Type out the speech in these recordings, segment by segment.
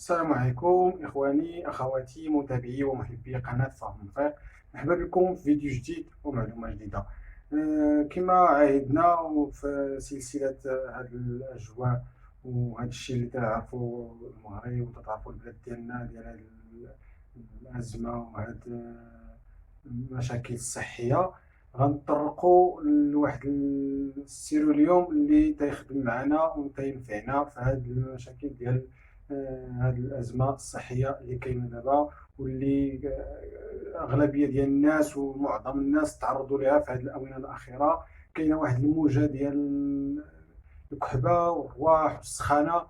السلام عليكم إخواني أخواتي متابعي ومحبي قناة فهم الفيق. مرحبا بكم في فيديو جديد ومعلومة جديدة. كما عهدنا في سلسلة هاد الأجواء وهاد الشيء اللي تعرفوا المغرب وتعرفوا البلاد ديالنا ديال هاد الأزمة وهاد المشاكل الصحية. غنطرقوا لواحد السيرو اليوم اللي تيخدم معنا وتينفعنا في هاد المشاكل ديال هاد الأزمة الصحية اللي كاينة دابا، واللي أغلبية ديال الناس ومعظم الناس تعرضوا لها في هاد الآونة الأخيرة. كاينة واحد الموجة ديال الكحبة والرواح والسخانة.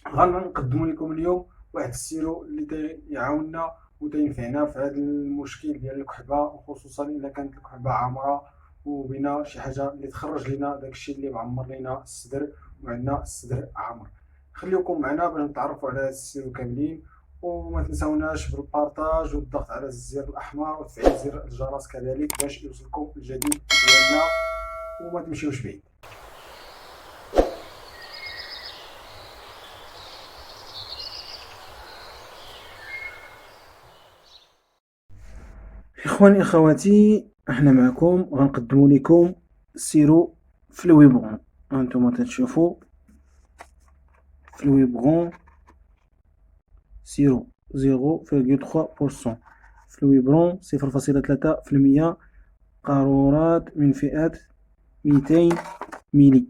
غنقدموا لكم اليوم واحد السيرو اللي تيعاوننا وتينفعنا في هذا المشكل ديال الكحبة، وخصوصا إلا كانت الكحبة عامرة وبنا شي حاجة اللي تخرج لنا داكشي اللي معمر لنا الصدر وعندنا الصدر عامر. خليكم معنا باش نتعرفوا على هذا السيرو كاملين، وما تنساوناش بالبارطاج والضغط على الزر الأحمر وتفعيل زر الجرس كذلك باش يوصلكم الجديد ديالنا، وما تمشيوش بعيد. إخواني أخواتي، احنا معكم غنقدموا لكم سيرو فلويبغون. هانتوما تتشوفوا فلويبغون سيرو 0.3%، فلويبغون 0.3% قارورات من فئة 200 ميلي.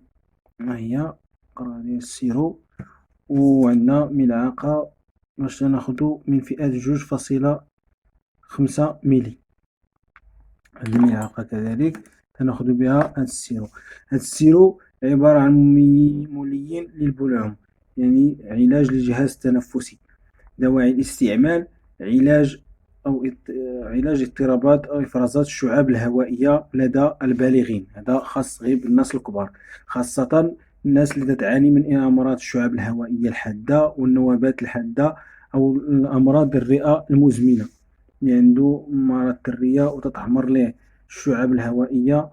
ها هي قارورة ديال السيرو، وعندنا ملعقة باش ناخدو من فئة 2.5 ميلي. هاد الملعقة كذلك تناخد بها هاد السيرو. هاد السيرو عبارة عن مولين للبلعوم، يعني علاج للجهاز التنفسي. دواعي الاستعمال: علاج اضطرابات أو إفرازات الشعاب الهوائية لدى البالغين. هذا خاص غير بالناس الكبار، خاصة الناس اللي تعاني من أمراض الشعاب الهوائية الحادة والنوبات الحادة، أو الأمراض الرئة المزمنة اللي عنده مرض الرئة وتتعمر ليه الشعاب الهوائية.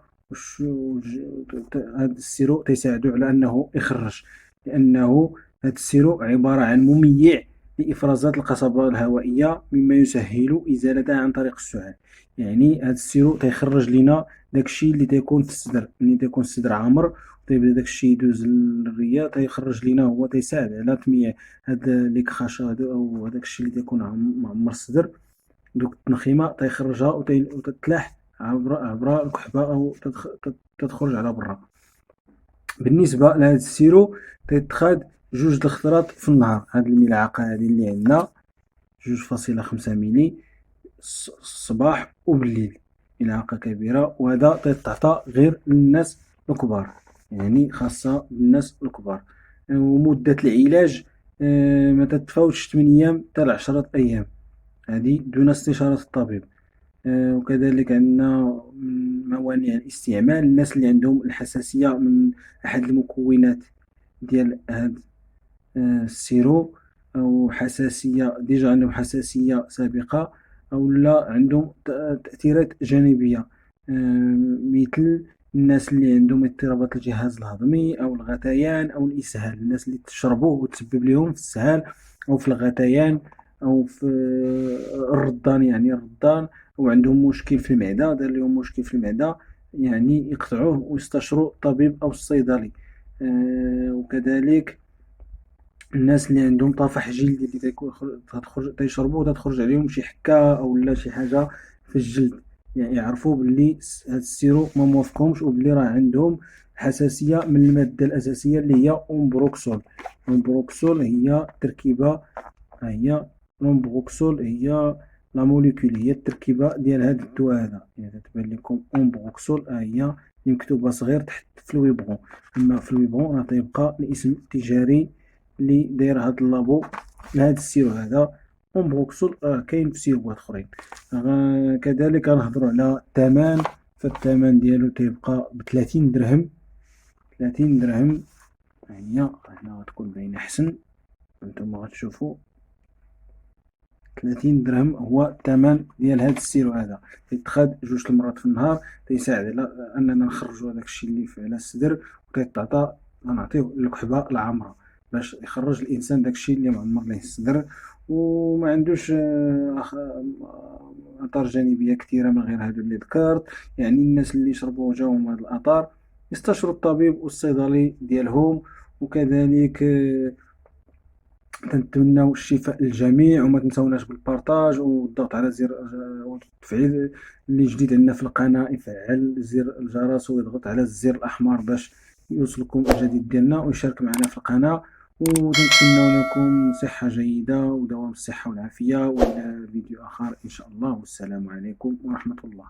هذا السيرو تيساعدو على أنه يخرج، لأنه هذا السيرو عبارة عن مميع لإفرازات القصبة الهوائية، مما يسهل إزالتها عن طريق السعال. يعني هذا السيرو تيخرج لنا داكشي اللي تيكون في الصدر، ملي تيكون الصدر عامر تيبدا داكشي يدوز للرئة تيخرج لنا، هو تيساعد على تمييع هاد لي كخاشا أو داكشي اللي تيكون معمر الصدر. دوك التنخيمة تيخرجها وتتلاح عبر الكحبة أو تتخرج على برا. بالنسبة لهاد السيرو تيتخاد 2 الخطرات في النهار. هاد الملعقة هادي اللي عندنا 2.5 ميلي الصباح وبالليل، ملعقة كبيرة، وهذا تيتعطى غير للناس الكبار، يعني خاصة بالناس الكبار. ومدة العلاج ما تتفاوتش 8 أيام حتى ل10 أيام، هذه دون استشارة الطبيب. وكذلك عندنا موانع الاستعمال: الناس اللي عندهم الحساسية من أحد المكونات ديال هاد السيرو، أو حساسية ديجا عندهم حساسية سابقة، أو لا عندهم تأثيرات جانبية، مثل الناس اللي عندهم اضطرابات الجهاز الهضمي أو الغثيان أو الإسهال. الناس اللي تشربوه وتسبب لهم في السهال أو في الغثيان أو في الردان، يعني الردان، أو عندهم مشكل في المعدة، دار لهم مشكل في المعدة، يعني يقطعوه ويستشروا الطبيب أو الصيدلي. وكذلك الناس اللي عندهم طفح جلدي اللي تيشربوه وتتخرج عليهم شي حكة أو لا شي حاجة في الجلد، يعني يعرفوا باللي هاد السيرو ما موافقهمش وباللي راه عندهم حساسية من المادة الأساسية اللي هي أومبروكسول. أومبروكسول هي تركيبة، ها هي لومبروكسول هي لا موليكول، هي التركيبة ديال هاد الدواء هذا. يعني تبان لكم أومبروكسول، ها هي مكتوبة صغير تحت فلويبغون، أما فلويبغون راه تيبقى الاسم التجاري اللي داير هاد اللابو لهاد السيرو هذا. أومبروكسول كاين في سيروات أخرين. كذلك غنهضرو على الثمن، فالثمن ديالو تيبقى ب30 درهم. 30 درهم، ها هي هنا غتكون باينة أحسن، هانتوما غتشوفو 30 درهم هو الثمن ديال هاد السيرو هذا. تيتخاد 2 المرات في النهار، تيساعد على أننا نخرجو هداك الشي اللي على الصدر، وتيتعطى نعطيوه للكحبة العامرة. باش يخرج الانسان داكشي اللي معمر ليه الصدر وما عندوش اثار جانبيه كثيره من غير هادو اللي ذكرت. يعني الناس اللي يشربوا جاهم هاد الاثار يستشيروا الطبيب والصيدلي ديالهم. وكذلك كنتمناو الشفاء للجميع، وما تنساوناش بالبارطاج والضغط على زر وتفعيل اللي جديد عندنا في القناة، يفعل زر الجرس ويضغط على الزر الأحمر باش يوصلكم الجديد ديالنا ويشارك معنا في القناة. ونتمنى لكم صحة جيدة ودوام الصحة والعافية، وإلى فيديو آخر إن شاء الله، والسلام عليكم ورحمة الله.